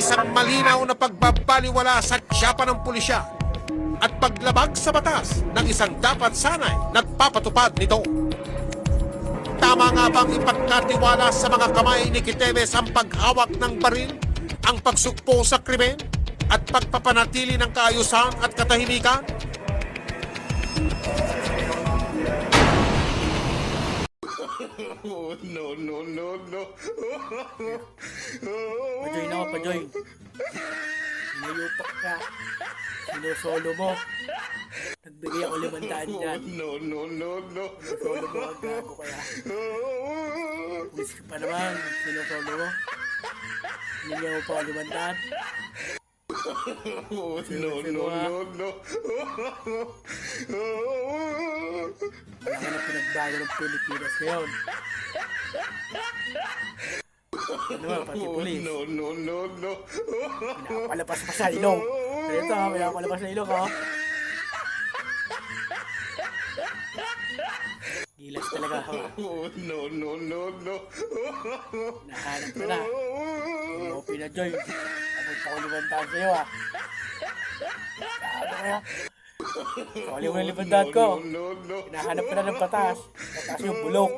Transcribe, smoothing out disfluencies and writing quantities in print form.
isang malinaw na pagbabaliwala sa tiyapa ng pulisya at paglabag sa batas ng isang dapat sana'y nagpapatupad nito. Tama nga bang ipagkatiwala sa mga kamay ni Quiteves ang paghawak ng baril, ang pagsukpo sa krimen, at pagpapanatili ng kaayusan at katahimikan? Oh, no. Pajoy na ako, Pajoy. Sinayupak ka. Sinusolo mo. Nagbigay ako 500 dyan. No. Sinusolo mo ang gago kaya. Pulis ka pa naman. Sinusolo mo. Hinigyan mo pa ako 500. Oh, no. Wala ka na pinagbago ng Pilipinas ngayon. Ano ba, pati pulis? No. Pinapalapas pa sa ilong. Ito ha, pinapalapas sa ilong ha. Gilas talaga ha. Oh, no. Nahanap ka na. Hindi mo pinajoy. Napunta ko 500 sa'yo ha. Gago kaya. Sali mo yung 500 ko. No. Hinahanap ka na ng patas. Patas yung bulok.